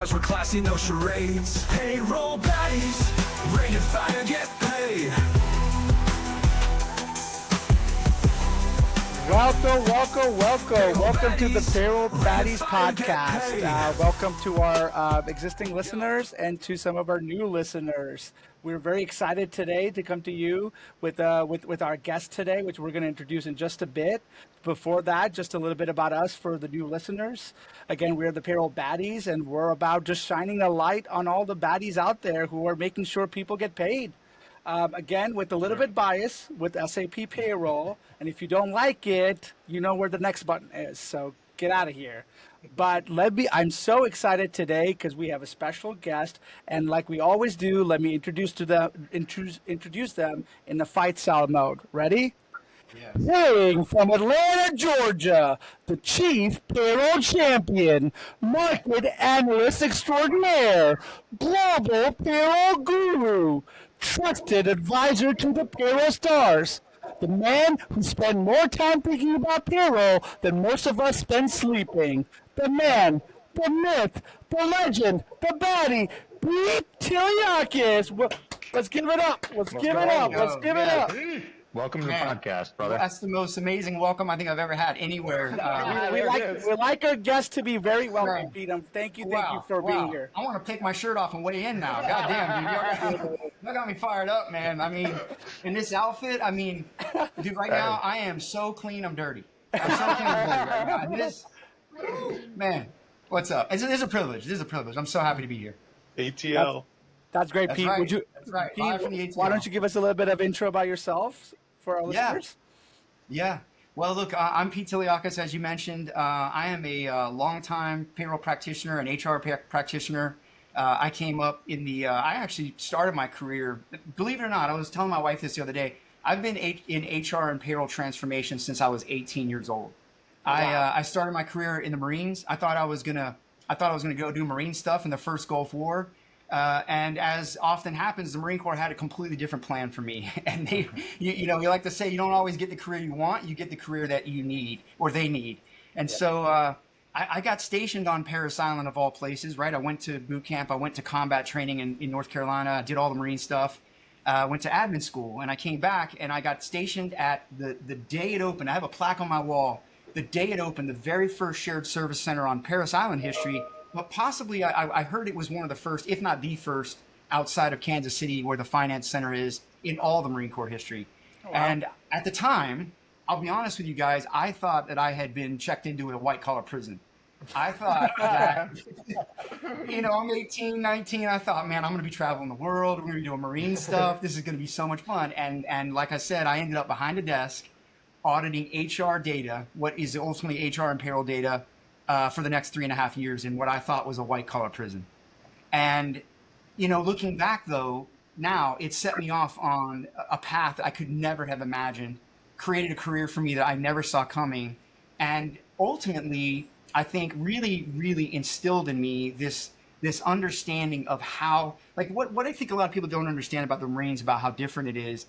We're classy, no charades. Payroll BADIes, redefine and get paid. Welcome to the Payroll BADIes podcast. Welcome to our existing listeners and to some of our new listeners. We're very excited today to come to you with our guest today, which we're going to introduce in just a bit. Before that, just a little bit about us for the new listeners. Again, we're the Payroll BADIes, and we're about just shining a light on all the baddies out there who are making sure people get paid. Again, with a little bit bias with SAP Payroll, and if you don't like it, you know where the next button is. So get out of here. But I'm so excited today because we have a special guest, and like we always do, let me introduce them in the fight style mode. Ready? Yes. Hailing from Atlanta, Georgia, the Chief Payroll Champion, Market Analyst Extraordinaire, Global Payroll Guru, Trusted Advisor to the Payroll Stars, the man who spent more time thinking about payroll than most of us spend sleeping, the man, the myth, the legend, the baddie, Pete Tiliakos. Let's give it up. Let's give it up. Welcome to the podcast, brother. That's the most amazing welcome I think I've ever had anywhere. We like our guests to be very welcome, Pete. Thank you for being here. I want to take my shirt off and weigh in now. God damn, dude. You got me fired up, man. I mean, in this outfit, dude, right now, I am so clean, I'm dirty. I'm so clean, I'm dirty right now. And this, man, what's up? This is a privilege. I'm so happy to be here. ATL. That's great, Pete. Right. That's right. Pete, from the ATL. Why don't you give us a little bit of intro about yourself for our listeners? Yeah. Well, look, I'm Pete Tiliakos, as you mentioned. I am a longtime payroll practitioner and HR practitioner. I came up I actually started my career, believe it or not, I was telling my wife this the other day, I've been in HR and payroll transformation since I was 18 years old. Wow. I started my career in the Marines. I thought I was gonna go do Marine stuff in the first Gulf War. And as often happens, the Marine Corps had a completely different plan for me. And you like to say, you don't always get the career you want, you get the career that you need or they need. And so I got stationed on Parris Island of all places, right? I went to boot camp. I went to combat training in North Carolina. I did all the Marine stuff. Went to admin school, and I came back and I got stationed at the day it opened. I have a plaque on my wall. The day it opened, the very first shared service center on Parris Island history. But possibly, I heard it was one of the first, if not the first, outside of Kansas City, where the finance center is in all the Marine Corps history. Oh, wow. And at the time, I'll be honest with you guys, I thought that I had been checked into a white-collar prison. I thought that, I'm 18, 19, I thought, man, I'm going to be traveling the world, we're going to be doing Marine stuff, this is going to be so much fun. And like I said, I ended up behind a desk auditing HR data, what is ultimately HR and payroll data, for the next 3.5 years in what I thought was a white-collar prison. And, looking back, though, now it set me off on a path I could never have imagined, created a career for me that I never saw coming, and ultimately, I think really, really instilled in me this understanding of how, what I think a lot of people don't understand about the Marines, about how different it is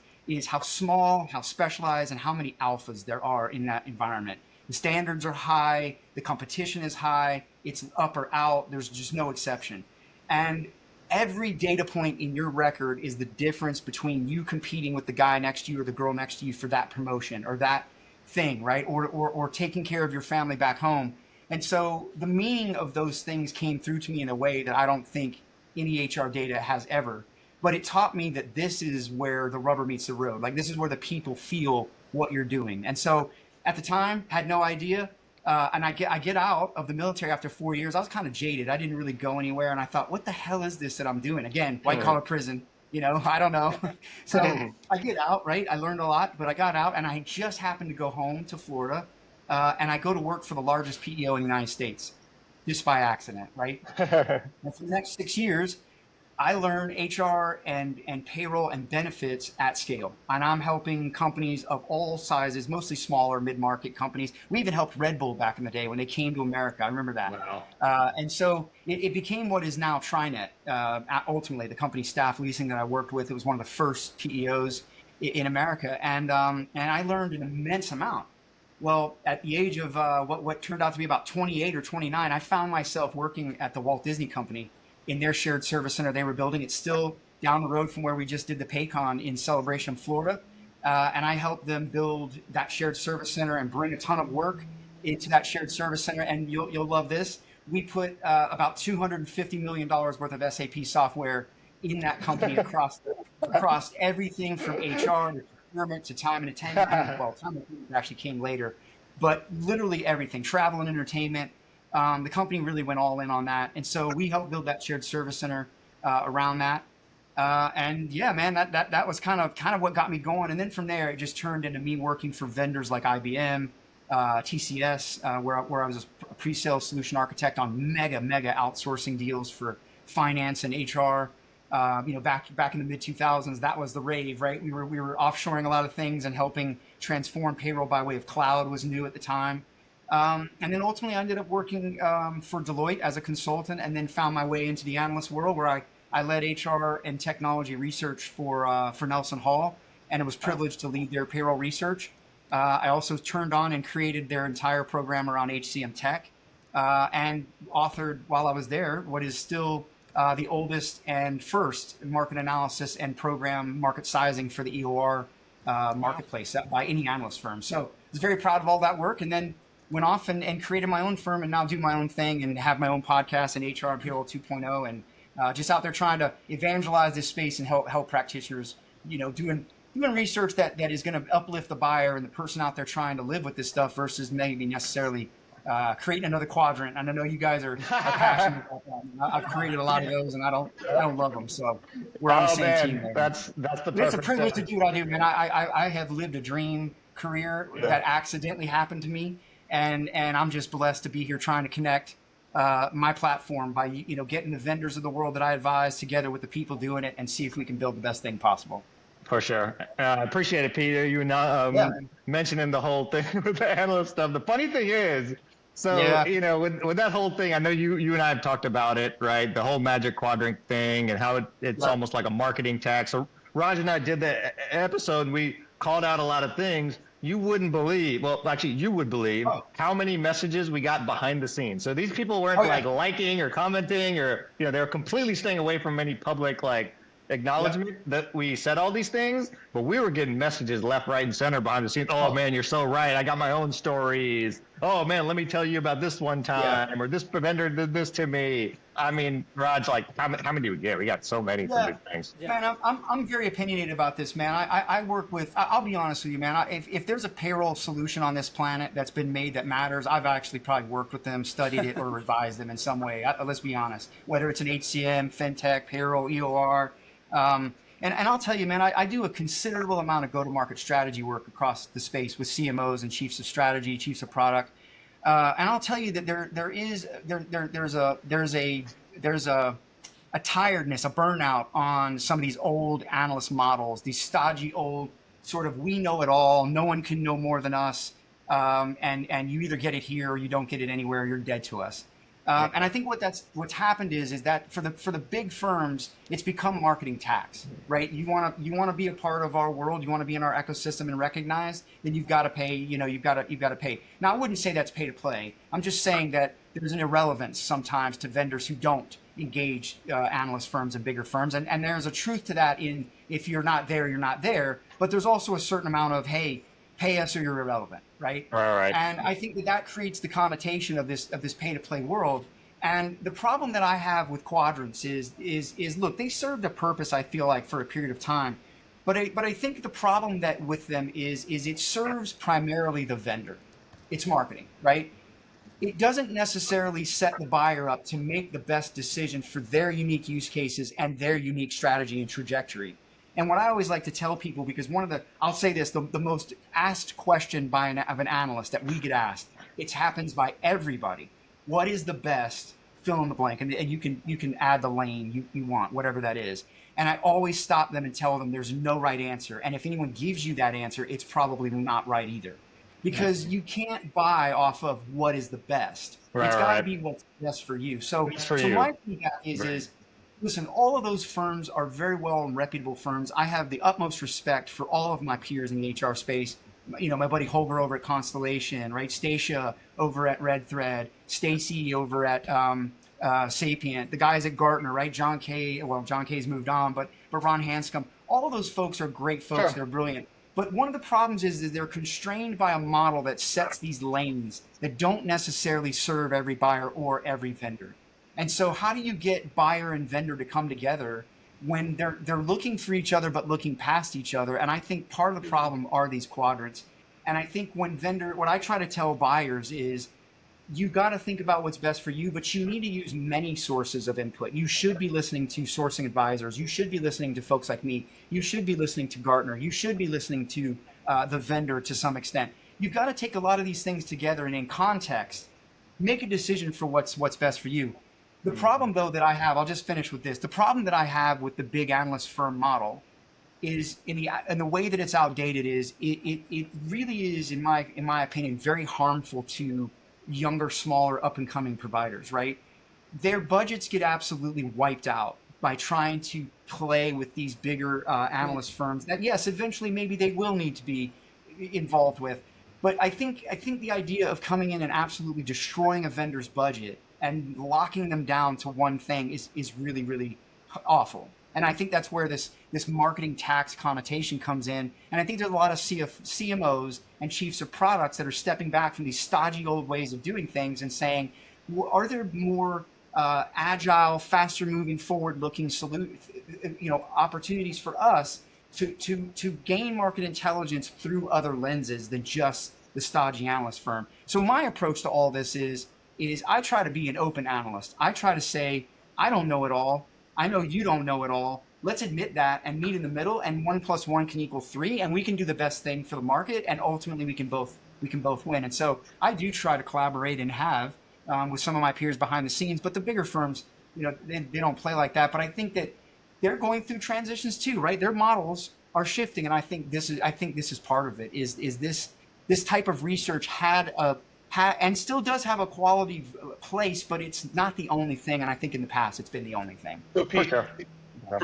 how small, how specialized, and how many alphas there are in that environment. The standards are high, the competition is high, it's up or out, there's just no exception. And every data point in your record is the difference between you competing with the guy next to you or the girl next to you for that promotion or that thing, right? Or taking care of your family back home. And so the meaning of those things came through to me in a way that I don't think any HR data has ever. But it taught me that this is where the rubber meets the road. This is where the people feel what you're doing. And so at the time, had no idea. And I get out of the military after 4 years. I was kind of jaded. I didn't really go anywhere. And I thought, what the hell is this that I'm doing? Again, white-collar prison, I don't know. So I get out, right? I learned a lot, but I got out and I just happened to go home to Florida. And I go to work for the largest PEO in the United States, just by accident, right? And for the next 6 years, I learned HR and payroll and benefits at scale. And I'm helping companies of all sizes, mostly smaller mid-market companies. We even helped Red Bull back in the day when they came to America. I remember that. Wow. And so it became what is now TriNet. Ultimately, the company Staff Leasing that I worked with, it was one of the first PEOs in America. And I learned an immense amount. Well, at the age of what turned out to be about 28 or 29, I found myself working at the Walt Disney Company in their shared service center they were building. It's still down the road from where we just did the Paycon in Celebration, Florida. And I helped them build that shared service center and bring a ton of work into that shared service center. And you'll love this. We put about $250 million worth of SAP software in that company across everything from HR to procurement to time and attendance. Well, time and attendance actually came later, but literally everything, travel and entertainment. The company really went all in on that. And so we helped build that shared service center around that. And yeah, man, that was kind of what got me going. And then from there, it just turned into me working for vendors like IBM, TCS, where I was a pre-sales solution architect on mega outsourcing deals for finance and HR. Back in the mid 2000s, that was the rave, right? We were offshoring a lot of things and helping transform payroll by way of cloud was new at the time. And then ultimately, I ended up working for Deloitte as a consultant, and then found my way into the analyst world, where I led HR and technology research for Nelson Hall, and it was privileged to lead their payroll research. I also turned on and created their entire program around HCM tech, and authored while I was there what is still the oldest and first market analysis and program market sizing for the EOR marketplace by any analyst firm. So I was very proud of all that work, and then went off and created my own firm, and now do my own thing and have my own podcast and HR and Payroll 2.0, and just out there trying to evangelize this space and help practitioners, doing research that is going to uplift the buyer and the person out there trying to live with this stuff, versus maybe necessarily creating another quadrant. And I know you guys are passionate about that. I've created a lot of those, and I don't love them. So we're on the same team. Man. That's the perfect. It's a privilege to do what I do, man. I have lived a dream career that accidentally happened to me, and I'm just blessed to be here trying to connect my platform by getting the vendors of the world that I advise together with the people doing it, and see if we can build the best thing possible. For sure. I appreciate it, Peter. You mentioning the whole thing with the analyst stuff. The funny thing is, with that whole thing, I know you and I have talked about it, right? The whole Magic Quadrant thing and how it's almost like a marketing tag. So Raj and I did the episode, and we called out a lot of things. You wouldn't believe, you would believe how many messages we got behind the scenes. So these people weren't liking or commenting, or, they're completely staying away from any public, acknowledgement that we said all these things, but we were getting messages left, right, and center behind the scenes. Oh man, you're so right. I got my own stories. Oh man, let me tell you about this one time, or this vendor did this to me. I mean, Raj, how many do we get? We got so many from these things. Yeah. Man, I'm very opinionated about this, man. I work with, I'll be honest with you, man. If there's a payroll solution on this planet that's been made that matters, I've actually probably worked with them, studied it, or revised them in some way. Let's be honest. Whether it's an HCM, FinTech, payroll, EOR, and I'll tell you, man, I do a considerable amount of go-to-market strategy work across the space with CMOs and chiefs of strategy, chiefs of product, and I'll tell you that there's a tiredness, a burnout on some of these old analyst models, these stodgy old sort of we know it all, no one can know more than us, and you either get it here or you don't get it anywhere, you're dead to us. And I think what's happened is that for the big firms, it's become marketing tax, right? You want to be a part of our world, you want to be in our ecosystem and recognized, then you've got to pay. You've got to pay. Now, I wouldn't say that's pay to play. I'm just saying that there's an irrelevance sometimes to vendors who don't engage analyst firms and bigger firms, and there's a truth to that. In if you're not there, you're not there. But there's also a certain amount of pay us or you're irrelevant, right? All right. And I think that creates the connotation of this pay-to-play world. And the problem that I have with Quadrants is look, they served a purpose, I feel like, for a period of time. But I think the problem that with them is it serves primarily the vendor. It's marketing, right? It doesn't necessarily set the buyer up to make the best decision for their unique use cases and their unique strategy and trajectory. And what I always like to tell people, because I'll say this, the most asked question of an analyst that we get asked, it happens by everybody. What is the best, fill in the blank, and you can add the lane you want, whatever that is. And I always stop them and tell them there's no right answer. And if anyone gives you that answer, it's probably not right either. Because you can't buy off of what is the best. It's got to be what's best for you. So my feedback is listen, all of those firms are very well and reputable firms. I have the utmost respect for all of my peers in the HR space. my buddy Holger over at Constellation, right? Stacia over at Red Thread, Stacy over at Sapient, the guys at Gartner, right? John Kay, well, John Kay's moved on, but Ron Hanscom, all of those folks are great folks. Sure. They're brilliant. But one of the problems is they're constrained by a model that sets these lanes that don't necessarily serve every buyer or every vendor. And so how do you get buyer and vendor to come together when they're looking for each other but looking past each other? And I think part of the problem are these quadrants. And I think what I try to tell buyers is, you got to think about what's best for you, but you need to use many sources of input. You should be listening to sourcing advisors. You should be listening to folks like me. You should be listening to Gartner. You should be listening to the vendor to some extent. You've got to take a lot of these things together and in context, make a decision for what's best for you. The problem, though, that I have, I'll just finish with this. The problem that I have with the big analyst firm model is in the way that it's outdated is it really is, in my opinion, very harmful to younger, smaller, up-and-coming providers, right? Their budgets get absolutely wiped out by trying to play with these bigger analyst firms that, yes, eventually maybe they will need to be involved with. But I think the idea of coming in and absolutely destroying a vendor's budget and locking them down to one thing is really, really awful. And I think that's where this marketing tax connotation comes in. And I think there's a lot of CMOs and chiefs of products that are stepping back from these stodgy old ways of doing things and saying, well, are there more agile, faster moving, forward looking opportunities for us to gain market intelligence through other lenses than just the stodgy analyst firm? So my approach to all this is I try to be an open analyst. I try to say, I don't know it all. I know you don't know it all. Let's admit that and meet in the middle, and 1 + 1 can equal 3, and we can do the best thing for the market, and ultimately we can both win. And so I do try to collaborate and have with some of my peers behind the scenes, but the bigger firms, they don't play like that. But I think that they're going through transitions too, right? Their models are shifting, and I think this is part of it. Is this type of research and still does have a quality place, but it's not the only thing. And I think in the past it's been the only thing. So Pete, Sure.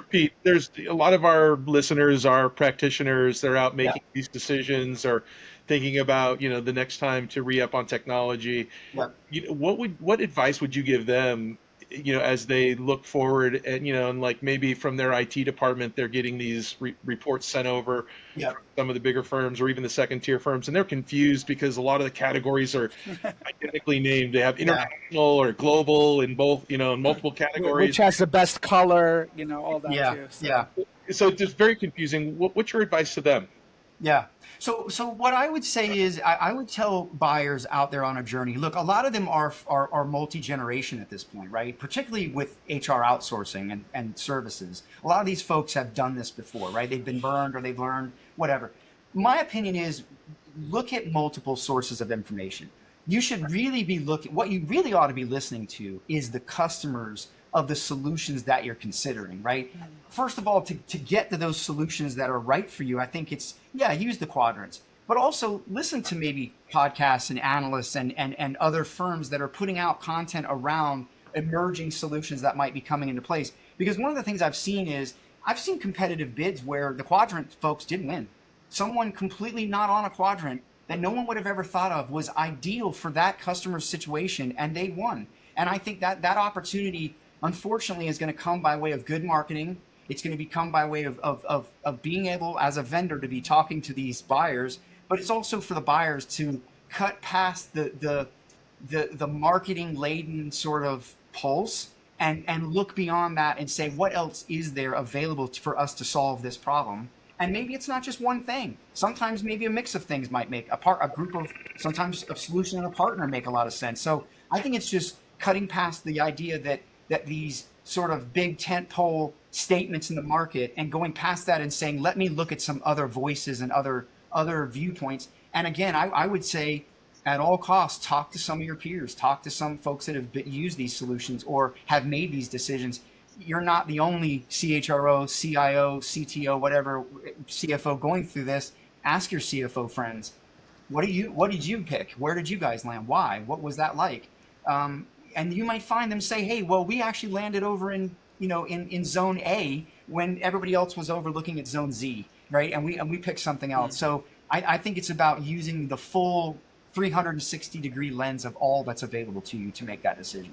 Pete, there's a lot of our listeners are practitioners. They're out making these decisions or thinking about, the next time to re-up on technology. Yeah. What advice would you give them, as they look forward and like maybe from their IT department, they're getting these reports sent over from some of the bigger firms or even the second tier firms, and they're confused because a lot of the categories are identically named. They have international or global in both, in multiple categories. Which has the best color, all that too. So. Yeah. So it's just very confusing. What's your advice to them? Yeah. So what I would say is I would tell buyers out there on a journey, look, a lot of them are multi-generation at this point, right? Particularly with HR outsourcing and services. A lot of these folks have done this before, right? They've been burned or they've learned, whatever. My opinion is look at multiple sources of information. You should really be what you really ought to be listening to is the customers of the solutions that you're considering, right? First of all, to get to those solutions that are right for you, I think use the quadrants, but also listen to maybe podcasts and analysts and other firms that are putting out content around emerging solutions that might be coming into place. Because one of the things I've seen competitive bids where the quadrant folks didn't win. Someone completely not on a quadrant that no one would have ever thought of was ideal for that customer's situation, and they won. And I think that opportunity, unfortunately, is going to come by way of good marketing. It's going to become by way of being able as a vendor to be talking to these buyers, but it's also for the buyers to cut past the marketing laden sort of pulse and look beyond that and say, what else is there available for us to solve this problem? And maybe it's not just one thing. Sometimes maybe a mix of things might make sometimes a solution and a partner make a lot of sense. So I think it's just cutting past the idea that these sort of big tentpole statements in the market and going past that and saying, let me look at some other voices and other viewpoints. And again, I would say at all costs, talk to some of your peers, talk to some folks that have used these solutions or have made these decisions. You're not the only CHRO, CIO, CTO, whatever, CFO going through this. Ask your CFO friends, what did you pick? Where did you guys land? Why? What was that like? And you might find them say, hey, well, we actually landed over in zone A when everybody else was over looking at zone Z, right? And we picked something else. So I think it's about using the full 360-degree lens of all that's available to you to make that decision.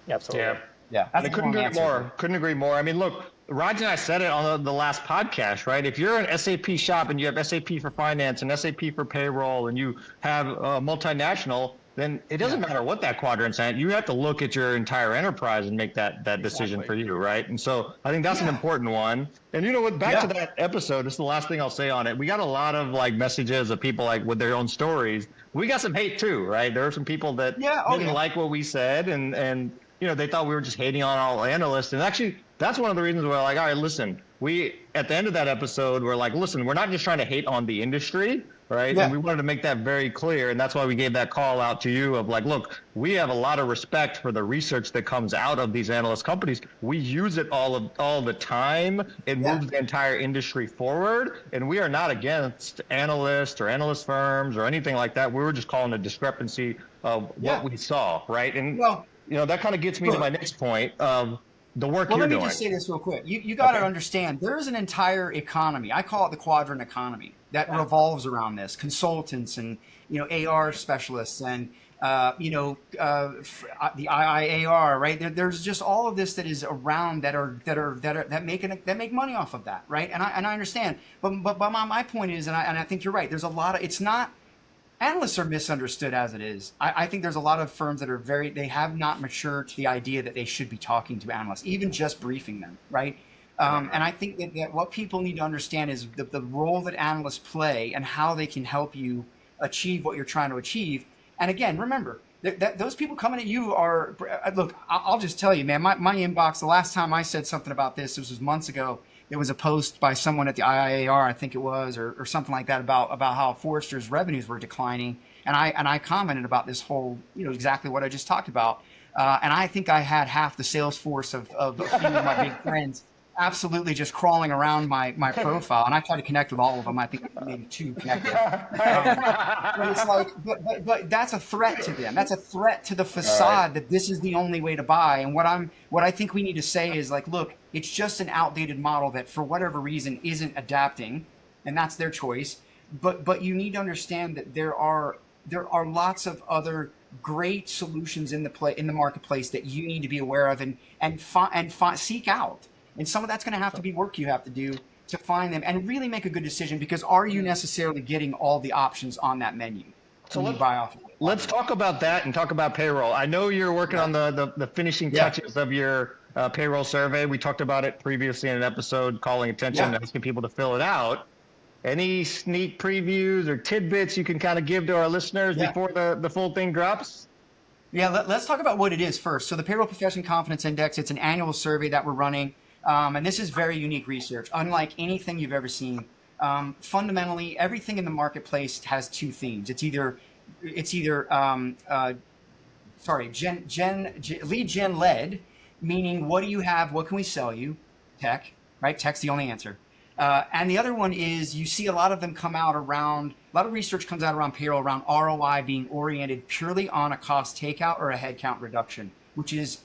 Absolutely. Yeah. Yeah, I couldn't agree more. Couldn't agree more. I mean, look, Raj and I said it on the last podcast, right? If you're an SAP shop and you have SAP for finance and SAP for payroll and you have a multinational, then it doesn't matter what that quadrant's at. You have to look at your entire enterprise and make that decision for you, right? And so I think that's an important one. And you know what? Back to that episode, this is the last thing I'll say on it. We got a lot of like messages of people like with their own stories. We got some hate too, right? There were some people that didn't like what we said and you know, they thought we were just hating on all analysts. And actually, that's one of the reasons we're like, all right, listen, at the end of that episode, we're like, listen, we're not just trying to hate on the industry, right? Yeah. And we wanted to make that very clear. And that's why we gave that call out to you of like, look, we have a lot of respect for the research that comes out of these analyst companies. We use it all the time. It moves the entire industry forward. And we are not against analysts or analyst firms or anything like that. We were just calling a discrepancy of what we saw, right? And you know, that kind of gets me to my next point of the work you're doing. Let me just say this real quick. You got to understand, there is an entire economy. I call it the quadrant economy that revolves around this. Consultants and, you know, AR specialists and, you know, the IIAR, right? There's just all of this that is around that make money off of that, right? And I understand. But my point is, and I think you're right. There's a lot of, it's not, analysts are misunderstood as it is. I think there's a lot of firms that are they have not matured to the idea that they should be talking to analysts, even just briefing them, right? And I think that what people need to understand is the role that analysts play and how they can help you achieve what you're trying to achieve. And again, remember, that those people coming at you are, look, I'll just tell you, man, my inbox, the last time I said something about this was months ago. There was a post by someone at the IIAR, I think it was, or something like that about how Forrester's revenues were declining. And I commented about this whole, you know, exactly what I just talked about. And I think I had half the sales force of a few of my big friends absolutely just crawling around my profile. And I tried to connect with all of them. I think maybe 2 connected. But it's like, but that's a threat to them. That's a threat to the facade that this is the only way to buy. And what I think we need to say is like, look, it's just an outdated model that for whatever reason isn't adapting, and that's their choice. But you need to understand that there are lots of other great solutions in the marketplace that you need to be aware of and seek out. And some of that's going to have to be work you have to do to find them and really make a good decision, because are you necessarily getting all the options on that menu? So let's talk about that and talk about payroll. I know you're working on the finishing touches of your payroll survey. We talked about it previously in an episode, calling attention and asking people to fill it out. Any sneak previews or tidbits you can kind of give to our listeners before the full thing drops? Yeah, let's talk about what it is first. So the Payroll Profession Confidence Index, it's an annual survey that we're running. And this is very unique research, unlike anything you've ever seen. Fundamentally, everything in the marketplace has 2 themes. It's either lead gen led, meaning what do you have, what can we sell you, tech, right? Tech's the only answer. And the other one is you see a lot of them come out around, a lot of research comes out around payroll, around ROI being oriented purely on a cost takeout or a headcount reduction, which is,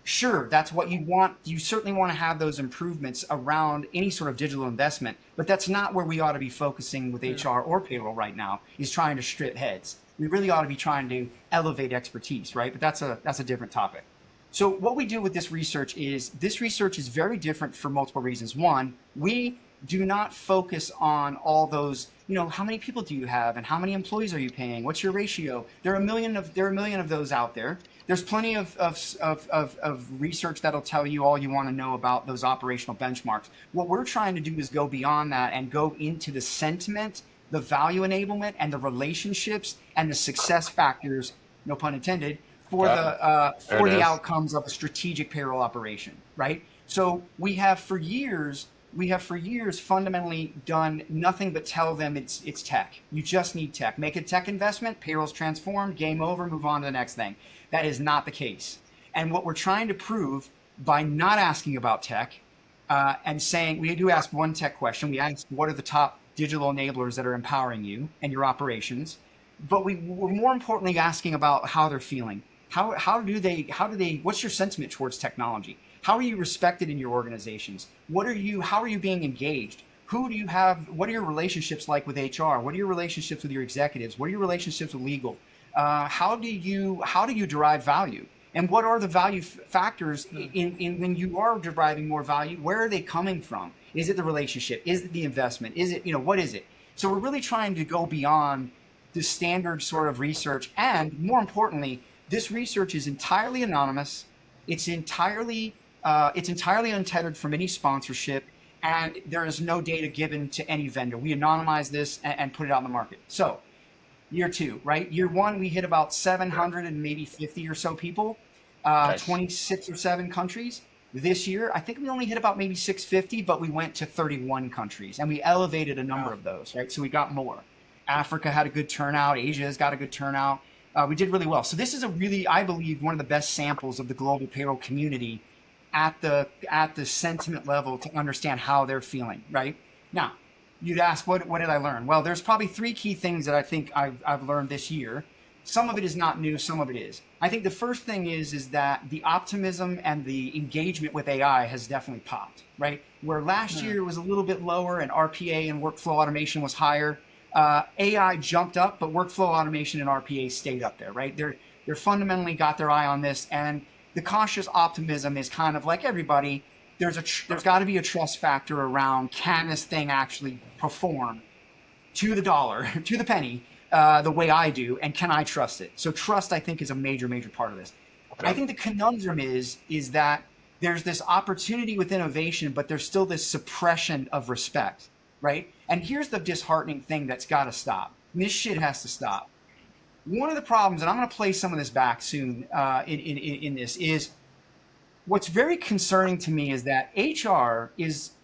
sure, that's what you want. You certainly want to have those improvements around any sort of digital investment, but that's not where we ought to be focusing with HR or payroll right now, is trying to strip heads. We really ought to be trying to elevate expertise, right? But that's a different topic. So what we do with this research is very different for multiple reasons. One, we do not focus on all those, you know, how many people do you have and how many employees are you paying? What's your ratio? There are a million of those out there. There's plenty of research that'll tell you all you want to know about those operational benchmarks. What we're trying to do is go beyond that and go into the sentiment, the value enablement, and the relationships and the success factors, no pun intended, for the outcomes of a strategic payroll operation, right? So we have for years fundamentally done nothing but tell them it's tech. You just need tech. Make a tech investment, payroll's transformed, game over, move on to the next thing. That is not the case. And what we're trying to prove by not asking about tech and saying, we do ask one tech question. We ask, what are the top digital enablers that are empowering you and your operations? But we're more importantly asking about how they're feeling. How do they, what's your sentiment towards technology? How are you respected in your organizations? How are you being engaged? who do you have? What are your relationships like with HR? What are your relationships with your executives? What are your relationships with legal? How do you derive value? And what are the value factors in when you are deriving more value? Where are they coming from? Is it the relationship? Is it the investment? Is it, what is it? So we're really trying to go beyond the standard sort of research. And more importantly, this research is entirely anonymous. It's entirely untethered from any sponsorship, and there is no data given to any vendor. We anonymize this and put it out in the market. So year 2, right? Year 1, we hit about 700 and maybe 50 or so people, Nice. 26 or 7 countries. This year, I think we only hit about maybe 650, but we went to 31 countries, and we elevated a number of those, right? So we got more. Africa had a good turnout. Asia has got a good turnout. We did really well. So this is I believe, one of the best samples of the global payroll community at the sentiment level to understand how they're feeling, right? Now, you'd ask, what did I learn? Well, there's probably 3 key things that I think I've learned this year. Some of it is not new, some of it is. I think the first thing is that the optimism and the engagement with AI has definitely popped, right? Where last year was a little bit lower and RPA and workflow automation was higher, AI jumped up, but workflow automation and RPA stayed up there, right? They're fundamentally got their eye on this, and the cautious optimism is kind of like everybody. There's got to be a trust factor around, can this thing actually perform to the dollar, to the penny, the way I do, and can I trust it? So trust, I think, is a major part of this. Okay. I think the conundrum is that there's this opportunity with innovation, but there's still this suppression of respect, right? And here's the disheartening thing that's got to stop. And this shit has to stop. One of the problems, and I'm going to play some of this back soon in this, is what's very concerning to me is that HR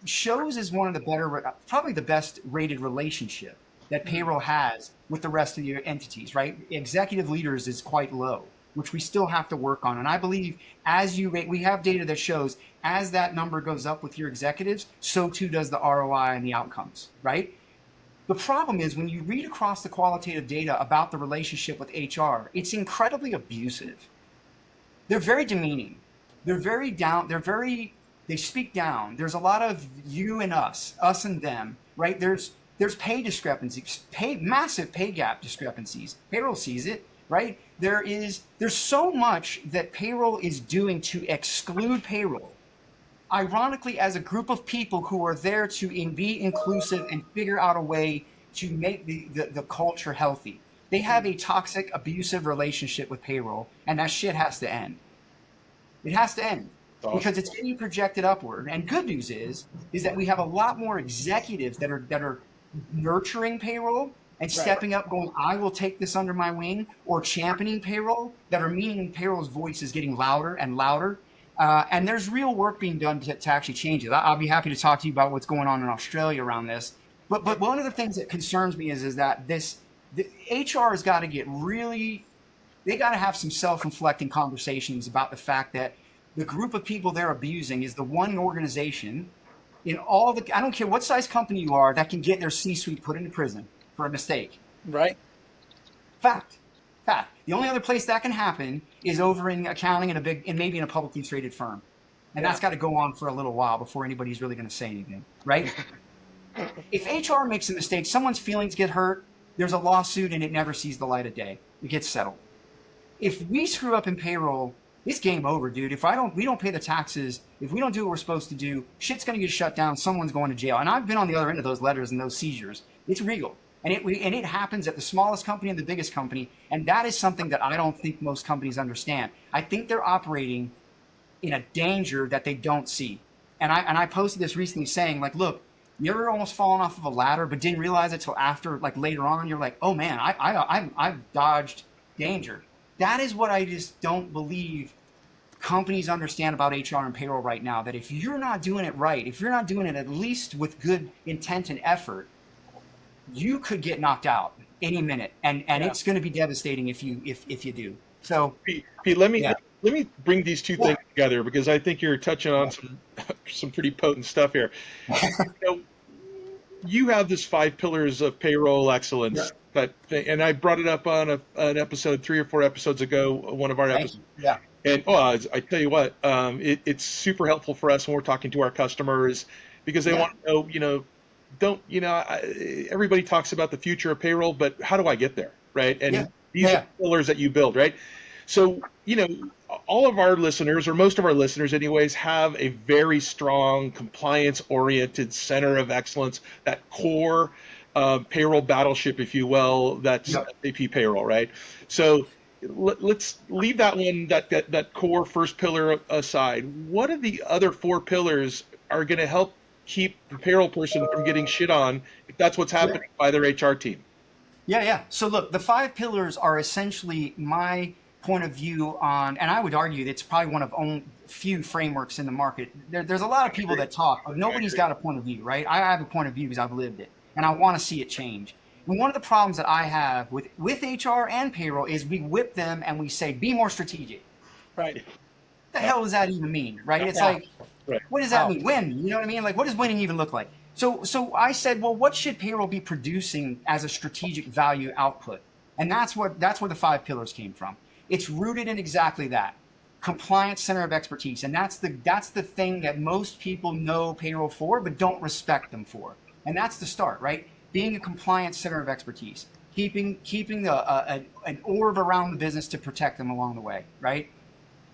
shows as one of the better, probably the best rated relationship that payroll has with the rest of your entities, right? Executive leaders is quite low, which we still have to work on. And I believe as you rate, we have data that shows as that number goes up with your executives, so too does the ROI and the outcomes, right? The problem is when you read across the qualitative data about the relationship with HR, it's incredibly abusive. They're very demeaning. They're very down. They speak down. There's a lot of you and us and them, right? There's pay discrepancies, massive pay gap discrepancies. Payroll sees it, right? There's so much that payroll is doing to exclude payroll. Ironically, as a group of people who are there to be inclusive and figure out a way to make the culture healthy. They have a toxic, abusive relationship with payroll, and that shit has to end. It has to end because it's being projected upward. And good news is that we have a lot more executives that are nurturing payroll and stepping up, going, I will take this under my wing, or championing payroll, that are meaning payroll's voice is getting louder and louder. And there's real work being done to actually change it. I'll be happy to talk to you about what's going on in Australia around this. But one of the things that concerns me is that the HR has got to they got to have some self-reflecting conversations about the fact that the group of people they're abusing is the one organization in I don't care what size company you are, that can get their C-suite put into prison for a mistake. Right. Fact. The only other place that can happen is over in accounting and maybe in a publicly traded firm. And that's got to go on for a little while before anybody's really going to say anything, right? If HR makes a mistake, someone's feelings get hurt, there's a lawsuit and it never sees the light of day. It gets settled. If we screw up in payroll, it's game over, dude. If we don't pay the taxes, if we don't do what we're supposed to do, shit's going to get shut down. Someone's going to jail. And I've been on the other end of those letters and those seizures. It's real. And it happens at the smallest company and the biggest company. And that is something that I don't think most companies understand. I think they're operating in a danger that they don't see. And I posted this recently saying, like, look, you ever almost fallen off of a ladder but didn't realize it till after, like later on, you're like, oh man, I've dodged danger. That is what I just don't believe companies understand about HR and payroll right now, that if you're not doing it right, if you're not doing it at least with good intent and effort, you could get knocked out any minute, and it's going to be devastating if you do. So, Pete, let me bring these two things together, because I think you're touching on some pretty potent stuff here. You have this 5 pillars of payroll excellence, and I brought it up on an episode 3 or 4 episodes ago, one of our episodes. Yeah. And I tell you what, it's super helpful for us when we're talking to our customers, because they want to know, don't, everybody talks about the future of payroll, but how do I get there, right? And these are pillars that you build, right? So, all of our listeners, or most of our listeners anyways, have a very strong compliance-oriented center of excellence, that core payroll battleship, if you will, that's SAP payroll, right? So let's leave that one, that core first pillar aside. What are the other four pillars are going to help keep the payroll person from getting shit on if that's what's happening by their HR team? Yeah. So look, the 5 pillars are essentially my point of view on, and I would argue that it's probably one of only few frameworks in the market. There's a lot of people that talk, but nobody's got a point of view, right? I have a point of view because I've lived it, and I want to see it change. And one of the problems that I have with HR and payroll is we whip them and we say, be more strategic. Right. What the hell does that even mean, right? It's like, what does that mean? Win, you know what I mean? Like, what does winning even look like? So I said, well, what should payroll be producing as a strategic value output? And that's where the 5 pillars came from. It's rooted in exactly that. Compliance center of expertise. And that's the thing that most people know payroll for, but don't respect them for. And that's the start, right? Being a compliance center of expertise, keeping an orb around the business to protect them along the way, right?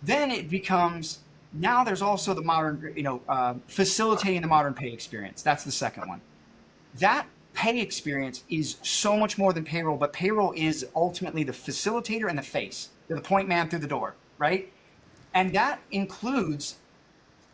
Then it becomes, now there's also the modern, facilitating the modern pay experience. That's the second one. That pay experience is so much more than payroll, but payroll is ultimately the facilitator and the face. They're the point man through the door, right? And that includes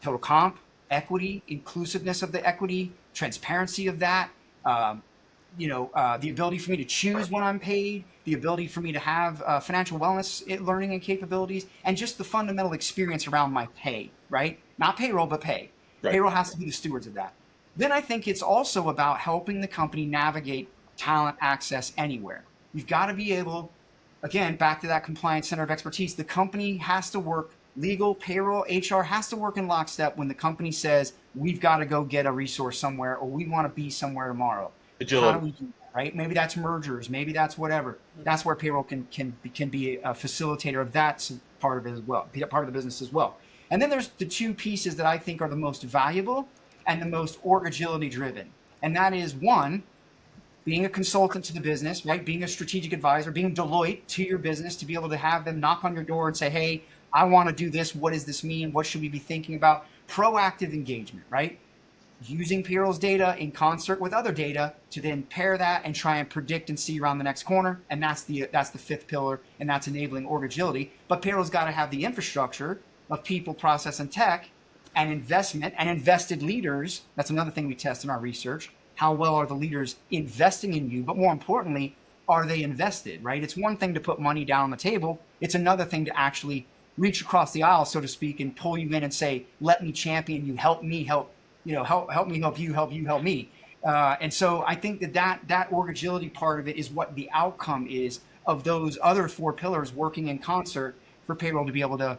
total comp, equity, inclusiveness of the equity, transparency of that, the ability for me to choose when I'm paid, the ability for me to have financial wellness learning and capabilities, and just the fundamental experience around my pay, right? Not payroll, but pay. Right. Payroll has to be the stewards of that. Then I think it's also about helping the company navigate talent access anywhere. You've got to be able, again, back to that compliance center of expertise, the company has to work, legal, payroll, HR has to work in lockstep when the company says, we've got to go get a resource somewhere, or we want to be somewhere tomorrow. Agility. How do we do that, right? Maybe that's mergers, maybe that's whatever. That's where payroll can be a facilitator of that part of it as well, part of the business as well. And then there's the 2 pieces that I think are the most valuable and the most org agility driven. And that is, 1, being a consultant to the business, right? Being a strategic advisor, being Deloitte to your business to be able to have them knock on your door and say, hey, I want to do this. What does this mean? What should we be thinking about? Proactive engagement, right? Using payroll's data in concert with other data to then pair that and try and predict and see around the next corner. And that's the 5th pillar, and that's enabling org agility. But payroll's got to have the infrastructure of people, process, and tech, and investment and invested leaders. That's another thing we test in our research. How well are the leaders investing in you? But more importantly, are they invested, right? It's one thing to put money down on the table. It's another thing to actually reach across the aisle, so to speak, and pull you in and say, let me champion you, help me, help me, help you, help me. And so I think that org agility part of it is what the outcome is of those other 4 pillars working in concert for payroll to be able to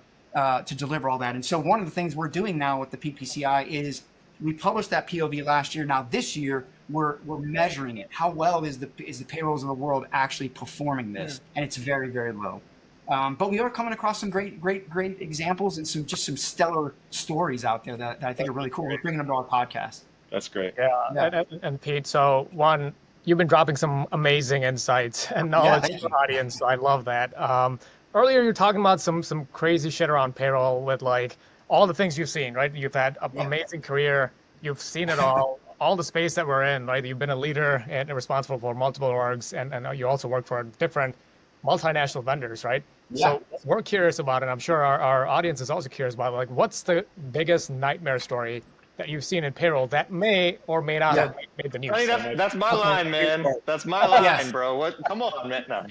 deliver all that. And so one of the things we're doing now with the PPCI is we published that POV last year. Now this year we're measuring it. How well is the payrolls of the world actually performing this? And it's very, very low. But we are coming across some great examples and some stellar stories out there that I think are really cool. We're bringing them to our podcast. That's great. Yeah. And Pete, so one, you've been dropping some amazing insights and knowledge to the audience. So I love that. Earlier, you're talking about some crazy shit around payroll with like all the things you've seen, right? You've had an amazing career. You've seen it all the space that we're in, right? You've been a leader and responsible for multiple orgs, and you also work for different multinational vendors, right? Yeah. So we're curious about it. I'm sure our audience is also curious about, like, what's the biggest nightmare story that you've seen in payroll that may or may not have made the news? That's my line, man. That's my line, bro. What? Come on, man. No.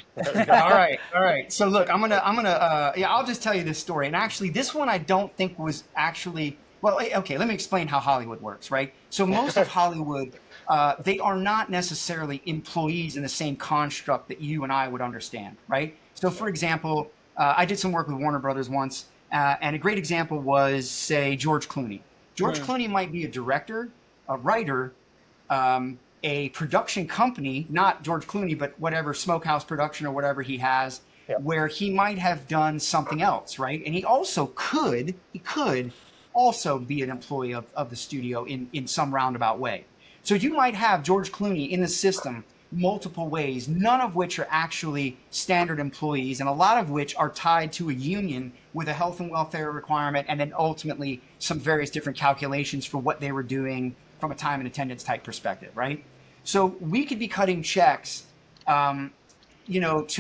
All right. So look, I'll just tell you this story. And actually, this one I don't think was actually, well, okay, let me explain how Hollywood works, right? So most of Hollywood, they are not necessarily employees in the same construct that you and I would understand, right? So for example, I did some work with Warner Brothers once, and a great example was, say, George Clooney. George Clooney might be a director, a writer, a production company, not George Clooney, but whatever Smokehouse production or whatever he has, where he might have done something else, right? And he could also be an employee of the studio in some roundabout way. So you might have George Clooney in the system multiple ways, none of which are actually standard employees, and a lot of which are tied to a union with a health and welfare requirement, and then ultimately some various different calculations for what they were doing from a time and attendance type perspective, right? So we could be cutting checks, to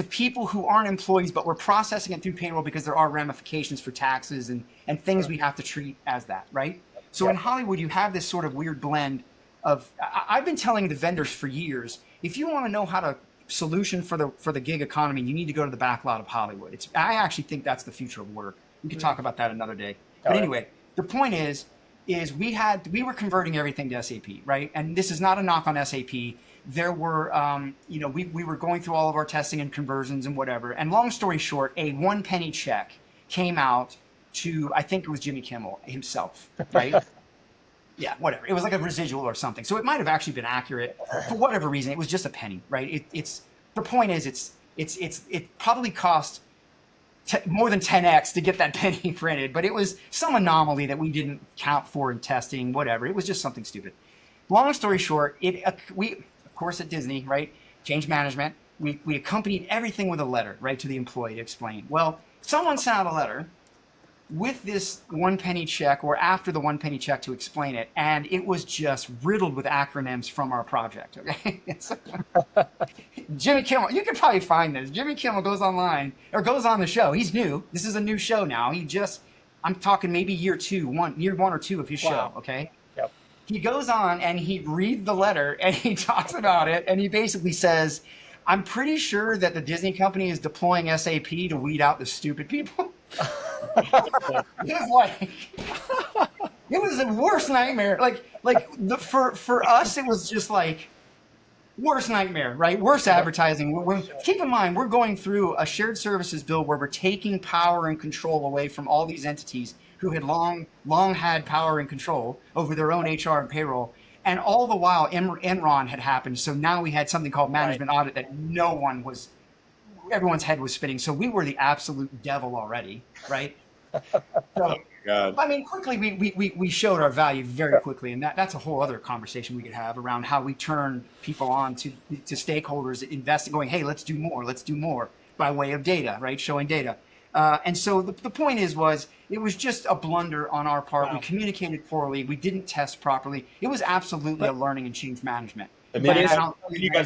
people who aren't employees, but we're processing it through payroll because there are ramifications for taxes and things we have to treat as that, right? So in Hollywood, you have this sort of weird blend of, I've been telling the vendors for years, if you want to know how to solution for the gig economy, you need to go to the back lot of Hollywood. I actually think that's the future of work. We could talk about that another day. But anyway, the point is we were converting everything to SAP, right? And this is not a knock on SAP. There were, we were going through all of our testing and conversions and whatever. And long story short, a 1 penny check came out to, I think it was Jimmy Kimmel himself, right? Yeah, whatever. It was like a residual or something. So it might have actually been accurate for whatever reason. It was just a penny, right? The point is it probably cost more than 10x to get that penny printed, but it was some anomaly that we didn't count for in testing, whatever. It was just something stupid. Long story short, we of course at Disney, right? Change management. We accompanied everything with a letter, right, to the employee to explain. Well, someone sent out a letter with this 1 penny check, or after the 1 penny check, to explain it, and it was just riddled with acronyms from our project. Okay, Jimmy Kimmel, you can probably find this. Jimmy Kimmel goes online or goes on the show. He's new. This is a new show now. I'm talking maybe year one or two of his show. Okay. Yep. He goes on and he reads the letter and he talks about it, and he basically says, "I'm pretty sure that the Disney company is deploying SAP to weed out the stupid people." It was the worst nightmare. For us, it was just like worst nightmare, right? Worst advertising. Keep in mind, we're going through a shared services bill where we're taking power and control away from all these entities who had long had power and control over their own HR and payroll. And all the while, Enron had happened. So now we had something called management audit that everyone's head was spinning. So we were the absolute devil already, right? So, God. I mean, quickly, we showed our value very quickly. And that's a whole other conversation we could have around how we turn people on to stakeholders investing, going, hey, let's do more by way of data, right? Showing data. And so the point it was just a blunder on our part. Wow. We communicated poorly. We didn't test properly. It was absolutely a learning and change management. As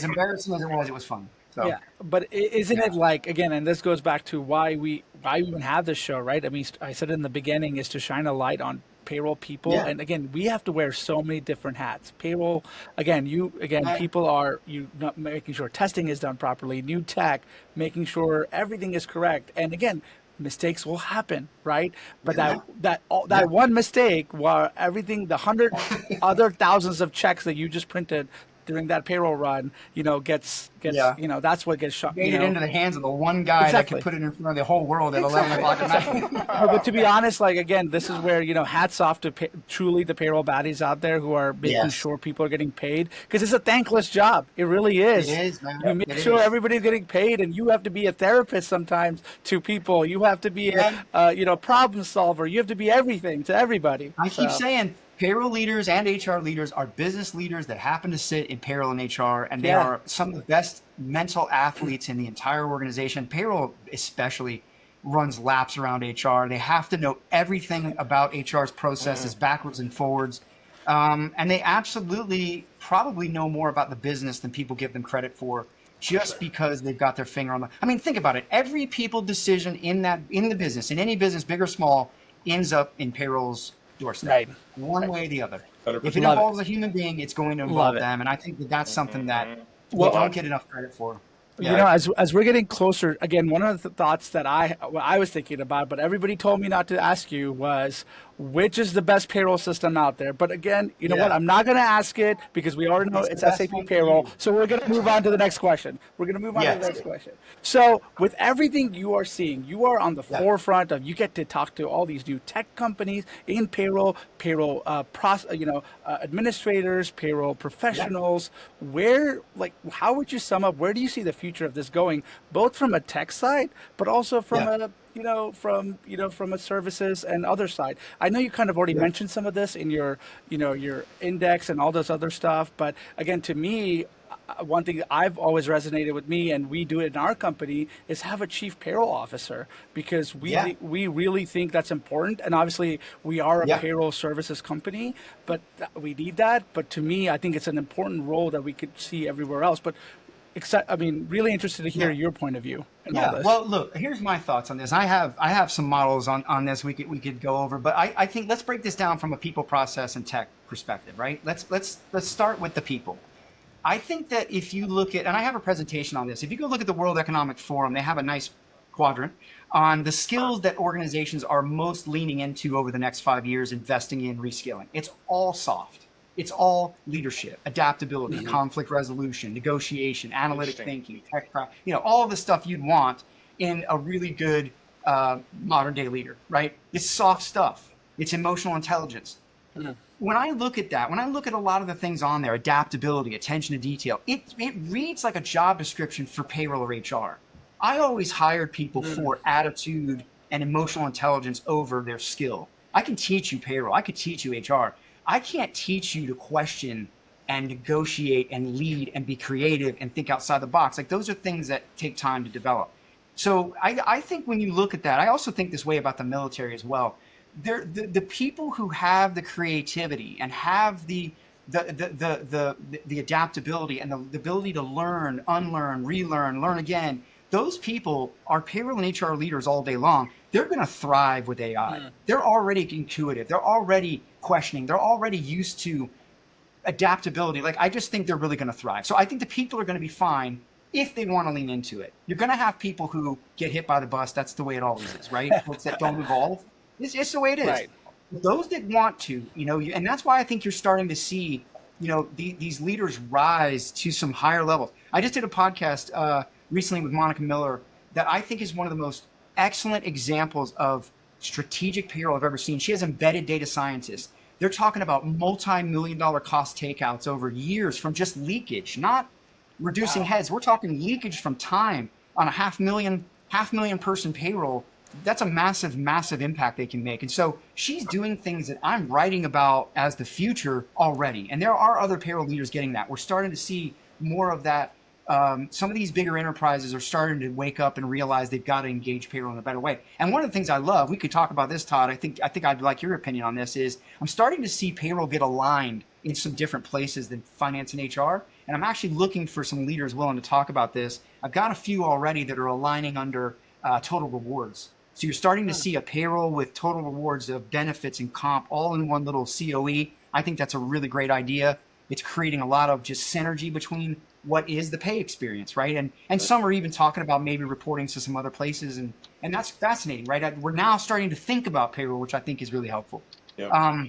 embarrassing as it was fun. So. Yeah, but isn't it like, again, and this goes back to why we even have this show, right? I mean, I said in the beginning is to shine a light on payroll people. Yeah. And again, we have to wear so many different hats. Payroll, people are not making sure testing is done properly, new tech, making sure everything is correct. And again, mistakes will happen, right? But that one mistake, while everything, the 100 other thousands of checks that you just printed during that payroll run, gets that's what gets shot. Made it into the hands of the one guy that could put it in front of the whole world at 11 o'clock at night. But to be honest, this is where, hats off to truly the payroll baddies out there who are making sure people are getting paid, because it's a thankless job. It really is. It is, man. You make sure everybody's getting paid, and you have to be a therapist sometimes to people. You have to be a problem solver. You have to be everything to everybody. I keep saying, payroll leaders and HR leaders are business leaders that happen to sit in payroll and HR, and they are some of the best mental athletes in the entire organization. Payroll especially runs laps around HR. They have to know everything about HR's processes backwards and forwards. And they absolutely probably know more about the business than people give them credit for, just because they've got their finger on I mean, think about it. Every people decision in the business, in any business, big or small, ends up in payroll's doorstep, right? One way or the other. 100%. If it involves a human being, it's going to involve them, and I think that's something that we don't get enough credit for. As we're getting closer, again, one of the thoughts that I was thinking about, but everybody told me not to ask you, was which is the best payroll system out there. But again, you know what? I'm not going to ask it because we already know it's SAP Payroll. So we're going to move on to the next question. So with everything you are seeing, you are on the forefront of, you get to talk to all these new tech companies in payroll administrators, payroll professionals. How would you sum up, where do you see the future of this going, both from a tech side, but also from from a services and other side. I know you kind of already mentioned some of this in your index and all this other stuff, but again, to me, one thing that I've always resonated with me, and we do it in our company, is have a chief payroll officer, because we really think that's important. And obviously, we are a payroll services company, but we need that. But to me, I think it's an important role that we could see everywhere else. But really interested to hear your point of view in all this. Well, look, here's my thoughts on this. I have some models on this we could go over, but I think let's break this down from a people, process, and tech perspective, right? Let's start with the people. I think that if you look at, and I have a presentation on this, if you go look at the World Economic Forum, they have a nice quadrant on the skills that organizations are most leaning into over the next 5 years, investing in reskilling. It's all soft. It's all leadership, adaptability, conflict resolution, negotiation, analytic thinking, tech, all of the stuff you'd want in a really good modern day leader, right? It's soft stuff. It's emotional intelligence. When I look at that, when I look at a lot of the things on there, adaptability, attention to detail, it reads like a job description for payroll or HR. I always hired people for attitude and emotional intelligence over their skill. I can teach you payroll. I could teach you HR. I can't teach you to question and negotiate and lead and be creative and think outside the box. Like, those are things that take time to develop. So I think when you look at that, I also think this way about the military as well. The people who have the creativity and have the adaptability and the ability to learn, unlearn, relearn, learn again, those people are payroll and HR leaders all day long. They're going to thrive with AI. They're already intuitive. They're already questioning. They're already used to adaptability. Like, I just think they're really going to thrive. So I think the people are going to be fine if they want to lean into it. You're going to have people who get hit by the bus. That's the way it always is, right? Folks that don't evolve. It's the way it is. Right. Those that want to, and that's why I think you're starting to see, these leaders rise to some higher levels. I just did a podcast recently with Monica Miller that I think is one of the most excellent examples of strategic payroll I've ever seen. She has embedded data scientists. They're talking about multi-million-dollar cost takeouts over years from just leakage, not reducing heads. We're talking leakage from time on a half million person payroll. That's a massive, massive impact they can make. And so she's doing things that I'm writing about as the future already. And there are other payroll leaders getting that. We're starting to see more of that. Some of these bigger enterprises are starting to wake up and realize they've got to engage payroll in a better way. And one of the things I love, we could talk about this, Todd, I think I'd like your opinion on this, is I'm starting to see payroll get aligned in some different places than finance and HR. And I'm actually looking for some leaders willing to talk about this. I've got a few already that are aligning under total rewards. So you're starting to see a payroll with total rewards of benefits and comp all in one little COE. I think that's a really great idea. It's creating a lot of just synergy between what is the pay experience, right? And some are even talking about maybe reporting to some other places, and that's fascinating, right? We're now starting to think about payroll, which I think is really helpful. Yeah.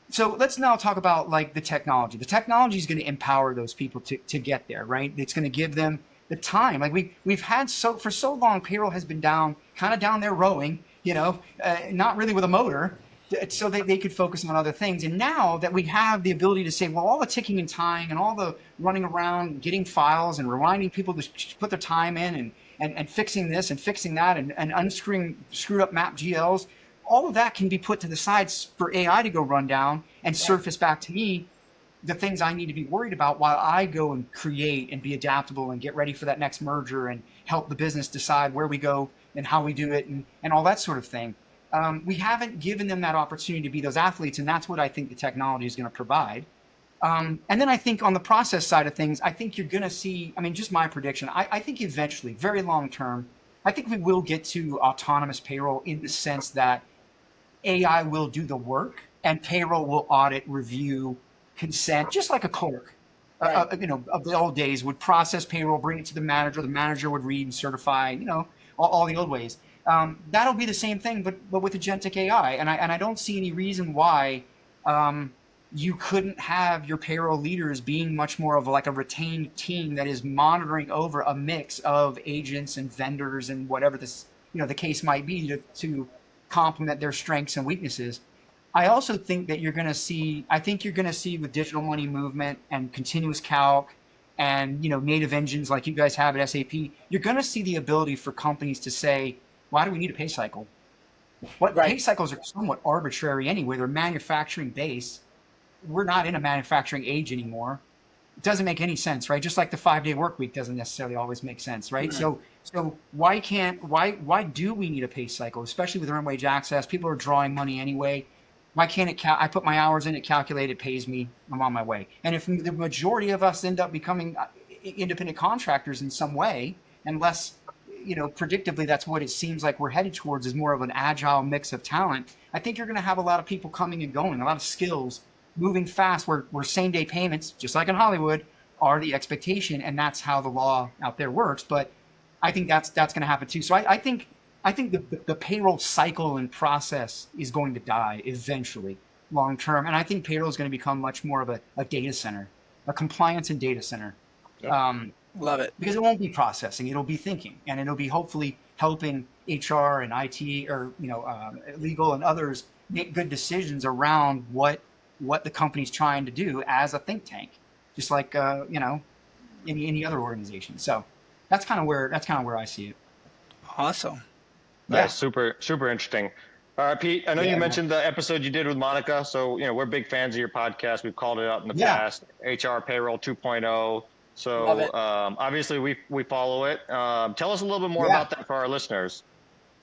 So let's now talk about like the technology. The technology is going to empower those people to get there, right? It's going to give them the time. Like we've had for so long, payroll has been down there rowing, not really with a motor, so they could focus on other things. And now that we have the ability to say, well, all the ticking and tying and all the running around, getting files and reminding people to put their time in and fixing this and fixing that and unscrewing screwed up map GLs, all of that can be put to the sides for AI to go run down and surface back to me the things I need to be worried about while I go and create and be adaptable and get ready for that next merger and help the business decide where we go and how we do it and all that sort of thing. We haven't given them that opportunity to be those athletes, and that's what I think the technology is going to provide. And then I think on the process side of things, I think you're going to see, just my prediction, I think eventually, very long term, I think we will get to autonomous payroll in the sense that AI will do the work and payroll will audit, review, consent, just like a clerk, of the old days would process payroll, bring it to the manager would read and certify, all the old ways. That'll be the same thing, but with agentic AI. And I don't see any reason why you couldn't have your payroll leaders being much more of like a retained team that is monitoring over a mix of agents and vendors and whatever this, the case might be to complement their strengths and weaknesses. I also think that you're going to see with digital money movement and continuous calc and, native engines like you guys have at SAP, you're going to see the ability for companies to say, why do we need a pay cycle? Pay cycles are somewhat arbitrary anyway. They're manufacturing based. We're not in a manufacturing age anymore. It doesn't make any sense, right? Just like the 5-day work week doesn't necessarily always make sense, right? So why do we need a pay cycle, especially with earned wage access? People are drawing money anyway. Why can't it I put my hours in, it calculated, pays me, I'm on my way. And if the majority of us end up becoming independent contractors in some way, unless, predictably that's what it seems like we're headed towards, is more of an agile mix of talent, I think you're going to have a lot of people coming and going, a lot of skills moving fast, where same-day payments, just like in Hollywood, are the expectation, and that's how the law out there works. But I think that's going to happen too. So I think the payroll cycle and process is going to die eventually, long term, and I think payroll is going to become much more of a data center, a compliance and data center. Love it. Because it won't be processing; it'll be thinking, and it'll be hopefully helping HR and IT or legal and others make good decisions around what the company's trying to do as a think tank, just like any other organization. So that's kind of where I see it. Awesome. Yeah, super interesting. All right, Pete, I know you mentioned the episode you did with Monica. So, we're big fans of your podcast. We've called it out in the past, HR Payroll 2.0. So obviously we follow it. Tell us a little bit more about that for our listeners.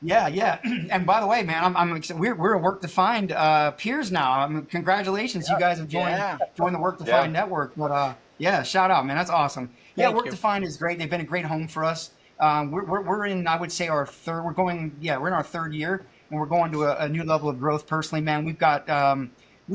Yeah. And by the way, man, I'm excited. We're a Work Defined peers now. Congratulations, you guys have joined the Work Defined network. But shout out, man, that's awesome. Work Defined is great. They've been a great home for us. We're in, I would say, our third. We're in our third year, and we're going to a new level of growth. Personally, man, we've got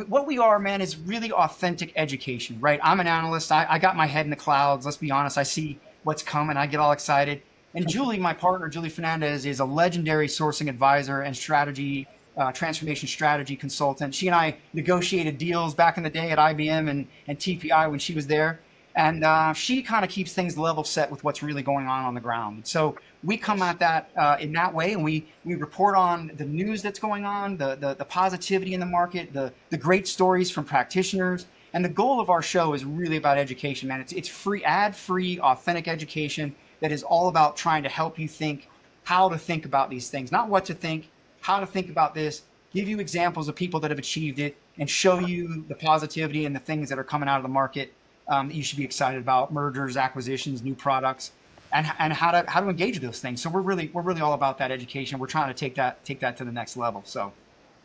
what we are, man, is really authentic education, right? I'm an analyst. I got my head in the clouds. Let's be honest. I see what's coming. I get all excited. And Julie, my partner, Julie Fernandez, is a legendary sourcing advisor and strategy, transformation strategy consultant. She and I negotiated deals back in the day at IBM and TPI when she was there. And she kind of keeps things level set with what's really going on the ground. So we come at that in that way, and we report on the news that's going on, the positivity in the market, the great stories from practitioners. And the goal of our show is really about education, man. It's free, ad-free, authentic education that is all about trying to help you think how to think about these things, not what to think, how to think about this, give you examples of people that have achieved it, and show you the positivity and the things that are coming out of the market that you should be excited about, mergers, acquisitions, new products, and how to engage those things. So we're really all about that education. We're trying to take that to the next level. So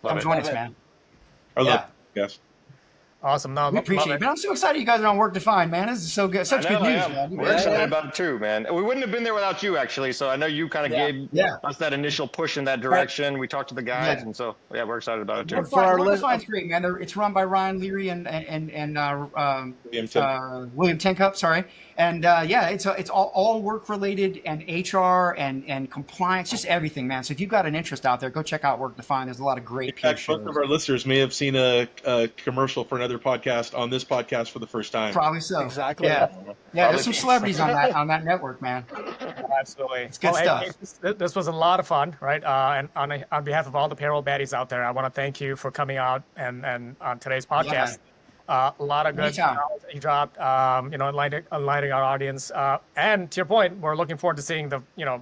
come join us, man. I love it. Yes. Awesome. No, we appreciate it. Man, I'm so excited you guys are on Work Defined, man. This is so good. Such good news, man. We're excited about it too, man. We wouldn't have been there without you, actually. So I know you kind of gave us that initial push in that direction. We talked to the guys, and so we're excited about it too. Work Defined's great, man. It's run by Ryan Leary and William Tincup, sorry. And it's all work related and HR and compliance, just everything, man. So if you've got an interest out there, go check out Work Defined. There's a lot of great peer shows. Most of our listeners may have seen a commercial for another podcast on this podcast for the first time. Probably so. Exactly. Yeah. There's some celebrities on that network, man. Absolutely. It's good stuff. Hey, this was a lot of fun, right? And on behalf of all the Payroll BADIes out there, I want to thank you for coming out and on today's podcast. A lot of good knowledge that you dropped, enlightening our audience. And to your point, we're looking forward to seeing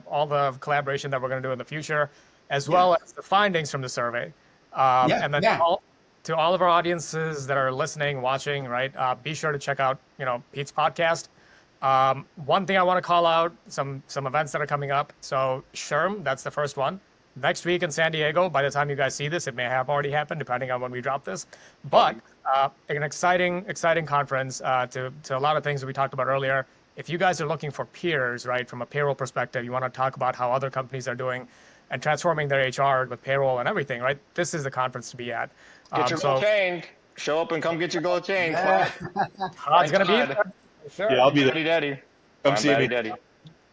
all the collaboration that we're going to do in the future, as well as the findings from the survey. And then to all of our audiences that are listening, watching, right? Be sure to check out, Pete's podcast. One thing I want to call out, some events that are coming up. So SHRM, that's the first one. Next week in San Diego. By the time you guys see this, it may have already happened, depending on when we drop this. But an exciting conference to a lot of things that we talked about earlier. If you guys are looking for peers, right, from a payroll perspective, you want to talk about how other companies are doing and transforming their HR with payroll and everything, right? This is the conference to be at. Get your gold chain. Show up and come get your gold chain. It's going to be there. Sure. Yeah, I'll be there. Daddy. Come see me. Daddy.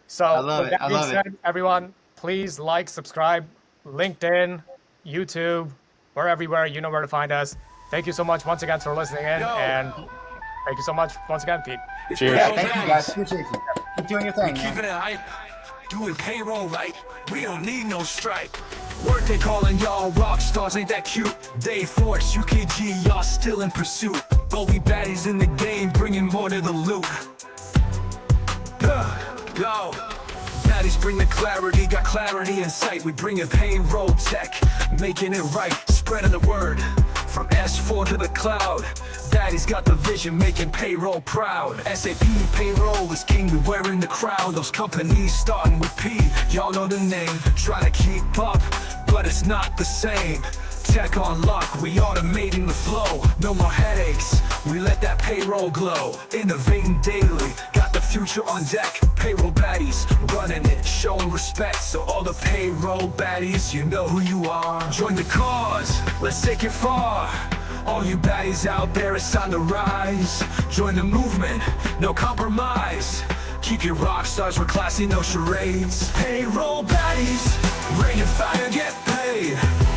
So I love it. I love it. Everyone, please like, subscribe, LinkedIn, YouTube, we're everywhere. You know where to find us. Thank you so much once again for listening in, and thank you so much once again, Pete. Cheers. Thank you, guys. Appreciate you. Keep doing your thing. Keeping it hype, doing payroll right. We don't need no stripe. Work they calling y'all rock stars, ain't that cute? Day Force, UKG, y'all still in pursuit. Goalie baddies in the game, bringing more to the loop. Yo. Baddies bring the clarity, got clarity in sight. We bring in payroll tech, making it right, spreading the word from S4 to the cloud. Baddies got the vision, making payroll proud. SAP payroll is king, we wearing the crown. Those companies starting with P, y'all know the name. Trying to keep up, but it's not the same. Tech on lock, we automating the flow. No more headaches, we let that payroll glow. Innovating daily, got the future on deck. Payroll baddies, running it, showing respect. So all the payroll baddies, you know who you are. Join the cause, let's take it far. All you baddies out there, it's time to rise. Join the movement, no compromise. Keep your rock stars, we're classy, no charades. Payroll baddies, rain and fire, get paid.